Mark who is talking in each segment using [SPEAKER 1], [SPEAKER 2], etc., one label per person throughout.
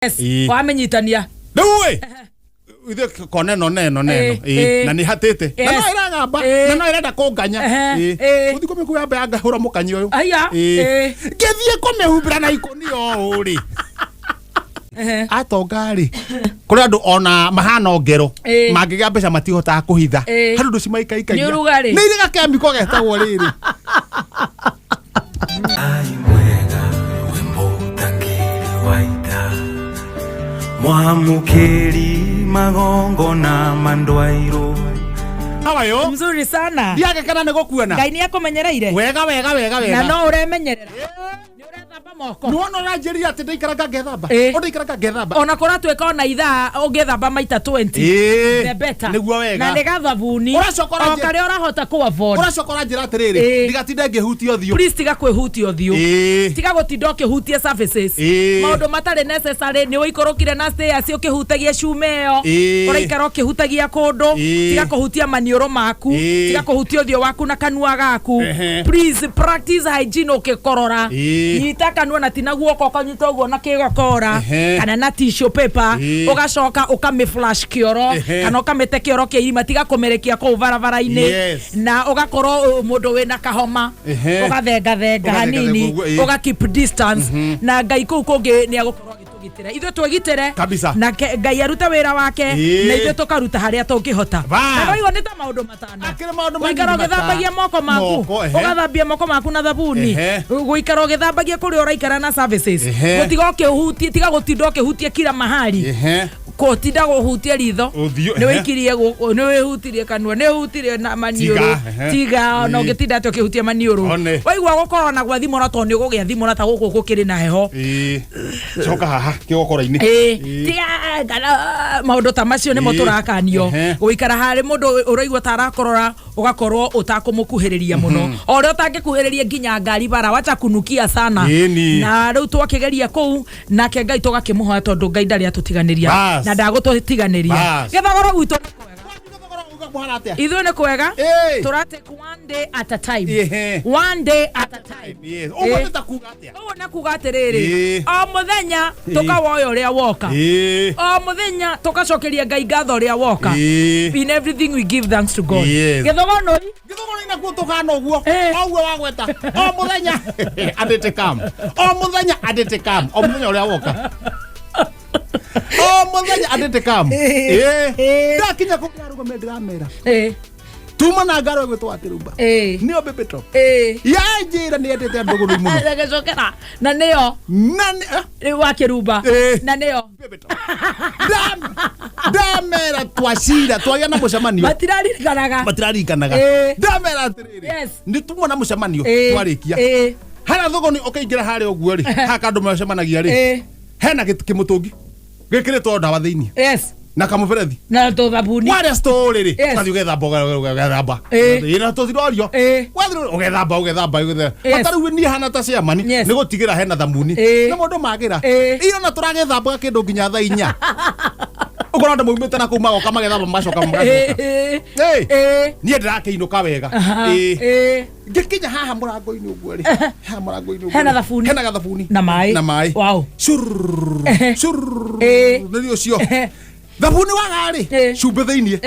[SPEAKER 1] Yes. Wamenyitania.
[SPEAKER 2] Dewe. Ithe kone no neno na ni hatete na no iragamba na no irenda kunganya uthi kumikuya mbanga hura mukanyi uyu
[SPEAKER 1] aya
[SPEAKER 2] ngethie kumihumbira na ikoni o uri atongari kuri andu ona mahana ngero mangigia mbeca matihota kuhitha handu ndu cimaikaika
[SPEAKER 1] ni urugari
[SPEAKER 2] ni iriga kemiko getagwo riri
[SPEAKER 3] Mwamukeri magongo na mandwairo.
[SPEAKER 2] Hawayo
[SPEAKER 1] mzuri sana
[SPEAKER 2] ndiage kana ne gokuona
[SPEAKER 1] Ngai ni akumenyereire
[SPEAKER 2] wega
[SPEAKER 1] na no uremenyerera ni urethamba moko
[SPEAKER 2] nuona ranjeri ati ndikaraga ngethamba ndikaraga ngethamba
[SPEAKER 1] ona kora tweka ona ithaa ungethamba maita 20 the better
[SPEAKER 2] niguo wega
[SPEAKER 1] na negathabuni
[SPEAKER 2] uracokora
[SPEAKER 1] kare urahota ku afford
[SPEAKER 2] uracokora njira atiriri ndigatinde ngihutio thio
[SPEAKER 1] please tiga kwihutio thio tiga gutinda ukihutia services maundu matari necessary ni uikorokire na stairs ukihutagia shumeo uraikara ukihutagia kundu tiga kuhutia manioro maku tiga kuhutia thio waku na kanua gaku please practice hygiene ukikorora nyita kanua na tina guoko kanyita uguo na kigokora kana na tissue paper ugacoka ukame flash kioro kana ukamete kioro kia irima tiga kumerekia ku varavara-ini na ugakorwo mundu wina kahoma ugathenga hanini uga keep distance na Ngai kuu kungi ni agukorwo agitugitira ithu twigitire na Ngai aruta wira wake na ithu tukaruta haria tungihota na igo ni ta maundu matano guikara ugithambagia moko maku ugathambia moko maku na thabuni guikara ugithambagia kuria uraikara na services gutiga ukihutie tiga gutinda ukihutie kila mahali kotinda guhutia ritho ni wikirie ni wihutirie kanua ni wihutirie na maniuru tiga no gitinda ati ukihutia maniuru waigua gukorwo na gwa thimo na to ni gugia thimo na ta guku gukiri na heho
[SPEAKER 2] coka haha kigokora-ini
[SPEAKER 1] tiga kana maundu ta macio ni mo turakanio guikara hari mundu uraigua tarakorora ugakorwo utakumukuhiriria muno ore utangikuhiriria nginya ngari bara wacha kunukia sana na riu twakigeria kuu na ke Ngai tugakimuhoya tondu Ngai ndari atutiganiria na ndagututiganiria gethogoro gwitu ithu ni kwega turatake one day at a time one day at a time na kuga atiriri o muthenya tukawoya uria woka o muthenya tukacokeria Ngai ngatho uria woka in everything we give thanks to God gethogoro
[SPEAKER 2] ina ku tukana uguo oguo wagweta o muthenya adete kam o muthenya uria woka o muthenya adete kam ndakinya kugaruga medramera tuma na ngaro gwitwa atirumba nio bebeto yanjira ni endete ndugu muno
[SPEAKER 1] ndagecokera na nio ni wakirumba na nio
[SPEAKER 2] bebeto ndamera twacira twagia na mucemanio matirarikanaga ndamera atiriri ni tuma na mucemanio twarikia hana thogoni ukaingira hari uguo ri haka ndu mucemanagia ri hena kimutungi gikiritwo ndawa thiini na kamuberethi
[SPEAKER 1] na to thabuni
[SPEAKER 2] wale story ri kathi ugethamba ina to thirorio wethiro ugethamba mataru ni hana ta ciamani ni gutigira hena thamuni na mundu magira iyo na turagethamba kindu nginya tha inya ukora nda muumite na kuma goka magethamba macoka ni ndirakiinuka wega ngikinya haha murango-ini uguo ri haha murango-ini uguo
[SPEAKER 1] hena thabuni na mai wow
[SPEAKER 2] ndio cio thabuni wagari cumbe thiini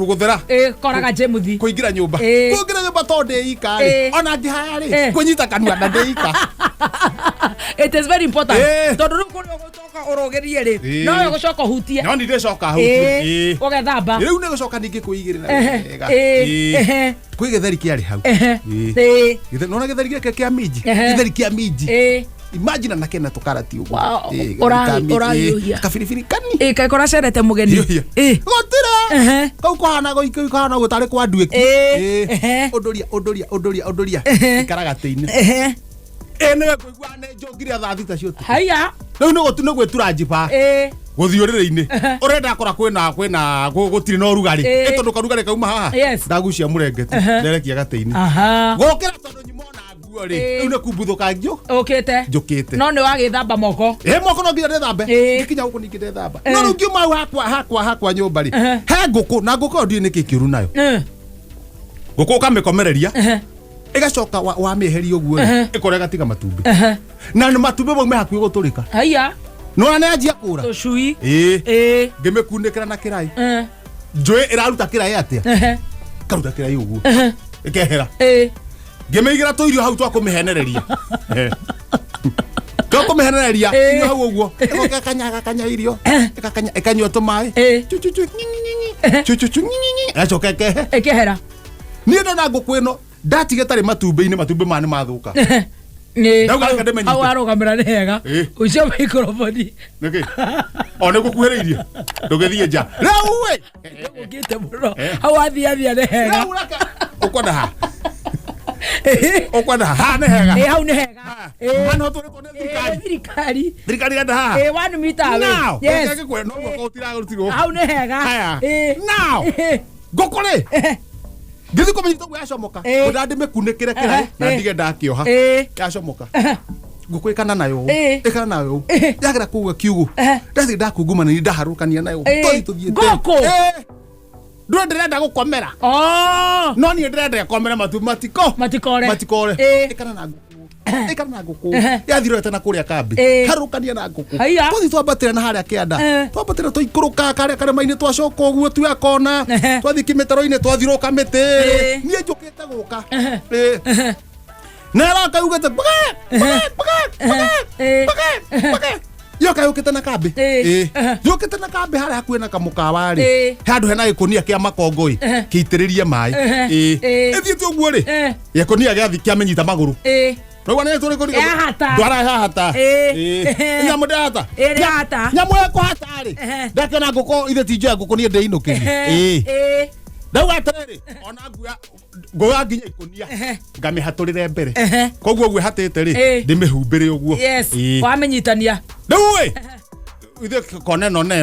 [SPEAKER 2] guthera
[SPEAKER 1] koraga jemuthi
[SPEAKER 2] kuingira nyumba tonde ika ona ngihaya kunyita kanua na ndeika
[SPEAKER 1] it is very important tondu kuri ugucoka urogerie ri no yo gucoka hutie
[SPEAKER 2] no ndi coka hutie
[SPEAKER 1] ugethamba
[SPEAKER 2] riu ni gucoka ningi kuigirira wega kwi githeri kiari hau nona githeri gike kia minji githeri kia minji imagine na kena tukarati uguo
[SPEAKER 1] orayuhia
[SPEAKER 2] kafirifiri kani
[SPEAKER 1] kaikora cerete mugeni
[SPEAKER 2] gotira kau kohana goikana gutari kwa nduiki unduria ikaragateini niwe kuigua ne njongire tha thita cio
[SPEAKER 1] haya
[SPEAKER 2] riu ni gutune gwetura njiba guthiurire-ini urenda kora kwina gutiri no rugari tondu karugari kauma haha ndagucia murengeti nderekia gateini gukira tondu nyimona nguo ri riu ni kumbuthuka njukite
[SPEAKER 1] no ni wagithamba moko
[SPEAKER 2] moko no nginya ndethambe ngikinya guku ningi ndethamba no riu ngiuma hakwa nyumba ri he nguku na nguku ndio niki kiuru nayo nguku ukamikomereria igacoka wa meheri uguo ikorega tiga matumbi na ni matumbi mo me hakuye guturika
[SPEAKER 1] haya
[SPEAKER 2] no na ajia kura
[SPEAKER 1] Tucui
[SPEAKER 2] ngimekunĩkĩra na kĩrai njũĩ ĩraruta kĩrai atia karuta kĩrai ũguo ĩkehera ngĩmĩigĩra tũirio hau twa kũmĩhenereria kũmĩhenereria irio hau ũguo ĩkanya irio ĩkanyua tũmaĩ agacoka
[SPEAKER 1] ĩkehera
[SPEAKER 2] niĩ ndona ngũkũ ĩno ndatige tarĩ matumbĩ-inĩ matumbĩ maya nĩ mathũka
[SPEAKER 1] hau arũgamĩra nĩ hega ũcio microphone
[SPEAKER 2] nĩkĩ o nĩ gũkuhĩrĩirie ndũgĩthiĩ nja rĩu we
[SPEAKER 1] ũngĩte mũno hau athiathia nĩ hega
[SPEAKER 2] ũkwenda ha ũkwenda ha nĩ hega
[SPEAKER 1] hau nĩ hega
[SPEAKER 2] no tũrĩkwo nĩ
[SPEAKER 1] thirikari
[SPEAKER 2] ĩrenda ha
[SPEAKER 1] 1 meter away yes hau nĩ hega
[SPEAKER 2] now ngũkũ Githi kũmenyita gwa yacomoka ndandi mĩkunĩkĩre kĩrai na ndige ndakĩoha yacomoka ngũkũ ĩkana nayo yagera kuga kiugo ndathi ndakungumana ni ndaharũkania nayo tũthiĩ
[SPEAKER 1] ngũkũ
[SPEAKER 2] ndũrĩ ndĩrenda gũkomera no niĩ ndĩrenda komera matikore ĩkana na ngũkũ yathirĩte na kũrĩa kambi harũkania na ngũkũ tũthi twambatĩra na harĩa kĩanda twambatĩra tũikũrũka karĩa karĩma-inĩ twacoka ũguo tuya kona twathi kĩmĩtaro-inĩ twathiũrũka mĩtĩ niĩ njũkĩte gũka na arakayugĩte yoka yũkĩte na kambi yũkĩte na kambi harĩa hakuhĩ na kamũkawa-rĩ handũ hena gĩkũnia kĩa makongoi kĩitĩrĩrie maĩ ĩthiĩte ũguo rĩ gĩkũnia gĩathi kĩamenyita magũrũ Rwa nĩ tũrĩ kũrĩ ndwara hahata nyamũ ndahata nyamũ ĩkũhata rĩ ndakĩona ngũkũ ithe ti njũa ngũkũ niĩ ndĩinũkĩrie ndauga atĩrĩrĩ ona ngoya nginya ikũnia ngamĩhatũrĩre mbere koguo ũguo ĩhatĩte rĩ ndĩmĩhumbĩre ũguo
[SPEAKER 1] wamenyitania
[SPEAKER 2] rĩu ĩ ithe kona neno na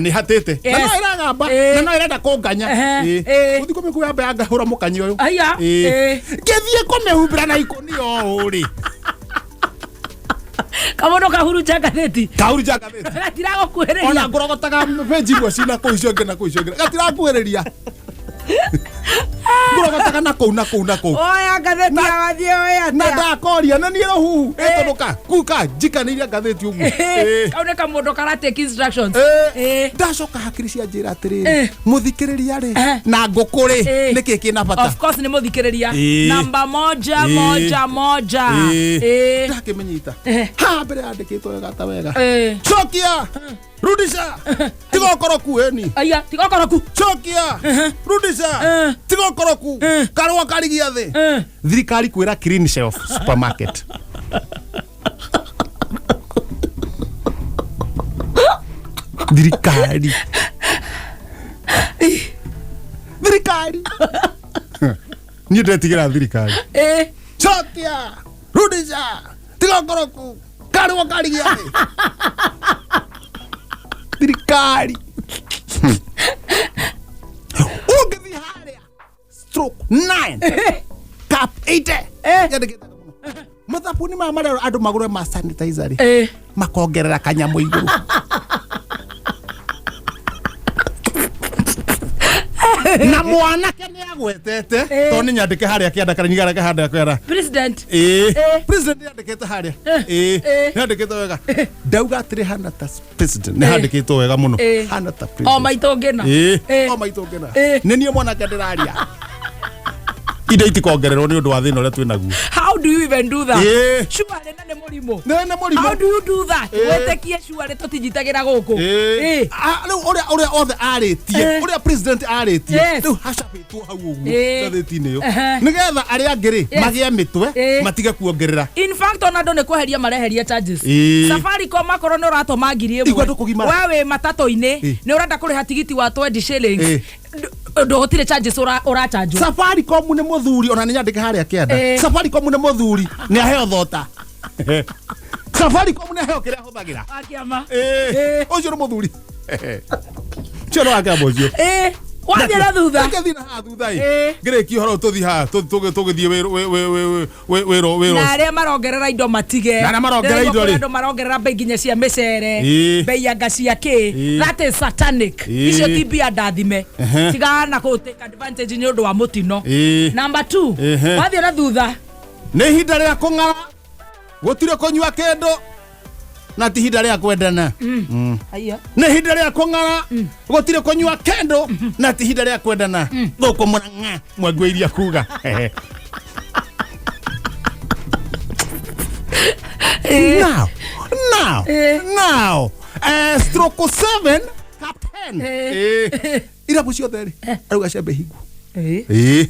[SPEAKER 2] nĩ hatĩte na no ĩragamba na no ĩrenda kũnganya ũthi kũmĩkuya mbe angahũra mũkanyi ũyũ ngĩthiĩ kũmĩhumbĩra na ikũnia ũũ rĩ
[SPEAKER 1] kamono kahurunja ngathĩti
[SPEAKER 2] gatiragũkuhĩrĩria ona ngũrogotaga page imwe cina kũu icio ingĩ na kũu icio ingĩ gatirakuhĩrĩria ngũrogotaga na kũu
[SPEAKER 1] oya ngathĩti ya wathiĩ oya
[SPEAKER 2] na ndakoria na niĩ rũhuhu ĩtũnũka kuka njikanĩire ngathĩti ũguo
[SPEAKER 1] kau nĩ kamũndũ karatake instructions
[SPEAKER 2] ndacoka hakiri cia njĩra atĩrĩrĩ mũthikĩrĩria rĩ na ngũkũ rĩ nĩkĩ kĩna bata
[SPEAKER 1] of course nĩ mũthikĩrĩria namba 1
[SPEAKER 2] ndakĩmenyita ha mbere yandĩkĩtwo wega ta wega cokia rudisha tigokoroku eni
[SPEAKER 1] aya tigokoroku
[SPEAKER 2] cokia rudisha tigokoroku karwa karigia thĩ thirikari kwĩra clean shelf supermarket thirikari niĩ ndetigĩra thirikari cokia rudisha tigokoroku karwa karigia thĩ thirikari ũngĩthiĩ harĩa stroke 9 cap 80 yandĩkĩte mathabuni maya marĩa andũ magũre ma sanitizer makongerera kanyamũ igũrũ na mwanake nĩ agwetete tondũ nĩ nyandĩke harĩa kĩanda kana nĩgarake handũ kwera
[SPEAKER 1] president
[SPEAKER 2] president yandĩkĩte harĩa yandĩkĩte wega ndauga atĩrĩ hana ta president nĩ handĩkĩtwo wega mũno hana ta president
[SPEAKER 1] o maitũ ngĩna
[SPEAKER 2] nĩ niĩ mwanake ndĩraria indo itikongererwo nĩ ũndũ wa thĩna ũrĩa twĩ naguo.
[SPEAKER 1] How do you even do that? Shuare na nĩ mũrimũ.
[SPEAKER 2] Nĩ mũrimũ.
[SPEAKER 1] How do you do that? Wetĩkie shuare tũtinjitagĩra gũkũ.
[SPEAKER 2] Rĩu ũrĩa othe arĩtie, ũrĩa president arĩtie, rĩu hacabĩtwo hau ũguo ngathĩti-inĩ ĩyo. Nĩgetha arĩa angĩ rĩ magĩe mĩtwe matige kuongerera.
[SPEAKER 1] In fact ona andũ nĩ kweheria mareheria charges. Safaricom akorwo nĩ ũratũma ngiri ĩmwe. Wewe matatũ-inĩ nĩ ũrenda kũrĩha tigiti wa 20 shillings. Ndũhotire charges ũrachanjwo.
[SPEAKER 2] Safaricom nĩ mũthuri ona nĩ nyandĩke harĩa kĩanda. Safaricom nĩ mũthuri nĩ aheo thota. Safaricom nĩ aheo kĩrĩa ahũthagĩra.
[SPEAKER 1] Akĩama.
[SPEAKER 2] Ũcio nĩ mũthuri. Chero akĩamba ũcio.
[SPEAKER 1] Wathi na thutha.
[SPEAKER 2] Ngĩthiĩ na haha thutha ĩ. Ngĩrĩkia ũhoro tũthi haha tũgĩthiĩ wĩro.
[SPEAKER 1] Na arĩa marongerera indo matige.
[SPEAKER 2] Na arĩa marongerera indo rĩ.
[SPEAKER 1] Andũ marongerera mbei nginya cia mĩcere. Mbei ya ngaci ya kĩ. That is satanic. Icio ti mbia ndathime. Tigana kũ take advantage nĩ ũndũ wa mũtino. Number 2. Wathi na thutha.
[SPEAKER 2] Nĩ ihinda rĩa kũng'ara. Gũtirĩ kũnyua kĩndũ. na ti hinda ria kwendana
[SPEAKER 1] Aya.
[SPEAKER 2] Nĩ hinda ria kũng'ara gũtirĩ kũnyua kendo na ti hinda ria kwendana gũkũ Mũrang'a mwangwĩiria kuga now stroke 7 captain irabu ciothe ri arauga ciambe hingu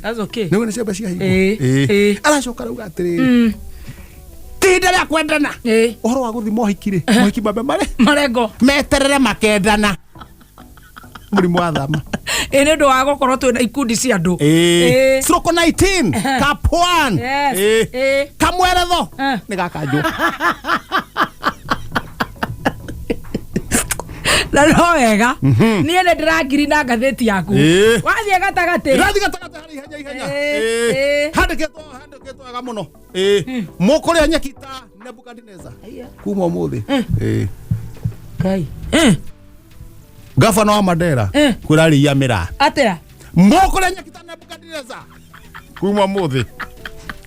[SPEAKER 1] That's okay.
[SPEAKER 2] Nĩwe nĩ ciambe cia hingu aracoka rauga atĩrĩrĩ tinda ria kwendana ũhoro wa gũthima ũhiki ũhiki mambe
[SPEAKER 1] marengo
[SPEAKER 2] meterere makendana mũrimũ wa thama
[SPEAKER 1] nĩ ũndũ wa gũkorwo twĩna ikundi cia andũ
[SPEAKER 2] stroke 19 cap 1 kamweretho nĩ gakanjũ
[SPEAKER 1] na no wega niĩ nĩ ndĩrangiri na ngathĩti yaku wathiĩ gatagatĩ
[SPEAKER 2] harĩ ihenya handĩkĩtwo wega mũno mũkũrĩa nyeki ta Nebukadneza kuma ũmũthĩ gavana wa Mandera kwĩra rĩia mĩraa
[SPEAKER 1] atĩa
[SPEAKER 2] mũkũrĩa nyeki ta Nebukadneza kuma ũmũthĩ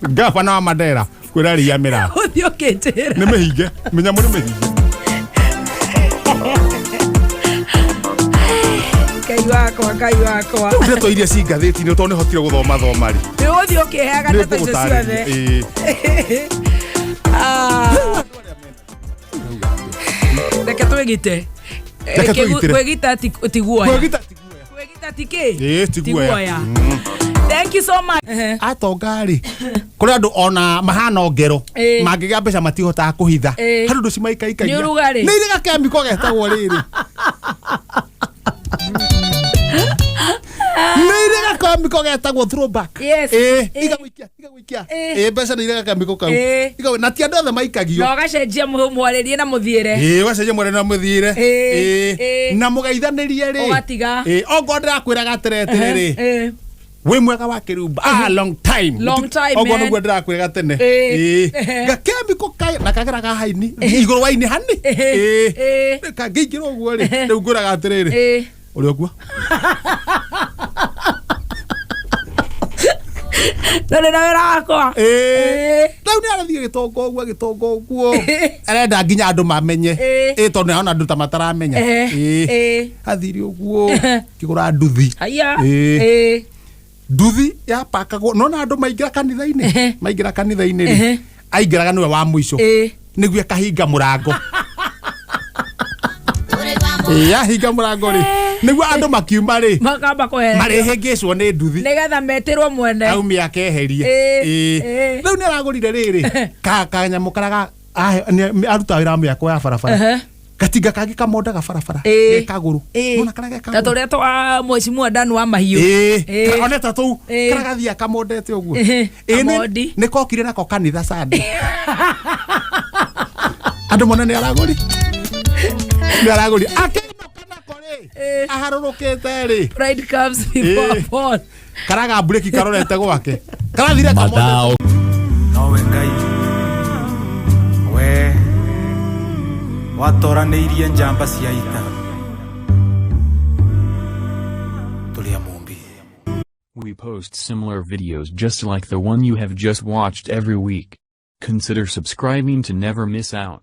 [SPEAKER 2] gavana wa Mandera kwĩra rĩia mĩraa
[SPEAKER 1] ũthiĩ ũkĩnjĩra
[SPEAKER 2] nĩ mĩhinge mĩnyamũ nĩ mĩhinge
[SPEAKER 1] Ngai wakwa
[SPEAKER 2] ndeto iria ci ngathĩti-inĩ tondũ nĩ hotire gũthoma rĩ
[SPEAKER 1] nĩ ũthiĩ ũkĩheaga ndeto icio ciothe reke twĩgite kwĩgita ti guoya kwĩgita ti kĩ
[SPEAKER 2] ti guoya
[SPEAKER 1] thank you so much
[SPEAKER 2] atonga rĩ kũrĩ andũ ona mahana ngero mangĩgĩa mbeca matihotaga kũhitha handũ ndũ cimaikaikagia nĩ irĩ gakemiko getagwo rĩrĩ nĩire gakamiko getagwo throwback igagũikia mbeca nĩire gakamiko kau na ti andũ othe maikagio
[SPEAKER 1] no gacenjia mwarĩrie na mũthiĩre
[SPEAKER 2] gacenjia mwarĩrie na mũthiĩre na mũgeithanĩrie rĩ
[SPEAKER 1] ũgatiga
[SPEAKER 2] ongo ndĩrakwĩraga atĩrĩrĩ wĩ mwega wa kĩrumba long time ongo nĩguo ndĩrakwĩraga tene gakemiko na kageraga haini igũrũ wa ini hani kangĩingĩra ũguo rĩ rĩu ngwĩraga atĩrĩrĩ ũrĩ ũguo
[SPEAKER 1] ndĩ na wĩra wakwa
[SPEAKER 2] rĩu nĩ arathiĩ gĩtongo ũguo arenda nginya andũ mamenye tondũ nĩona andũ ta mataramenya athiri ũguo kĩgũra nduthi nduthi yapakagwo nona andũ maingĩra kanitha-inĩ rĩ aingĩraga nĩwe wa mũico nĩguo akahinga mũrango yahinga mũrango rĩ nĩguo andũ makiuma rĩ
[SPEAKER 1] makamba kũhera
[SPEAKER 2] marĩhĩngĩcwo nĩ nduthi
[SPEAKER 1] nĩgetha metĩrwo mwene
[SPEAKER 2] aumia akeherie rĩu nĩ aragũrire rĩrĩ kanyamũ karaga aruta wĩra mĩako ya barabara gatinga kangĩ kamondaga barabara gekagũrũ nona karage kagũrũ
[SPEAKER 1] ta tũrĩa twa mheshimiwa Dan wa mahiũ
[SPEAKER 2] oneta tũu karagathiĩ akamondete ũguo nĩ kokire nako kanitha Sunday andũ mona nĩ aragũri akĩinũka nako rĩ aharũrũkĩte rĩ
[SPEAKER 1] pride comes before fall
[SPEAKER 2] karaga breki karorete gwake karathire kamondete
[SPEAKER 3] nowe Ngai we watoranĩirie njamba cia ita tũrĩa mũmbi.
[SPEAKER 4] We post similar videos just like the one you have just watched every week. Consider subscribing to never miss out.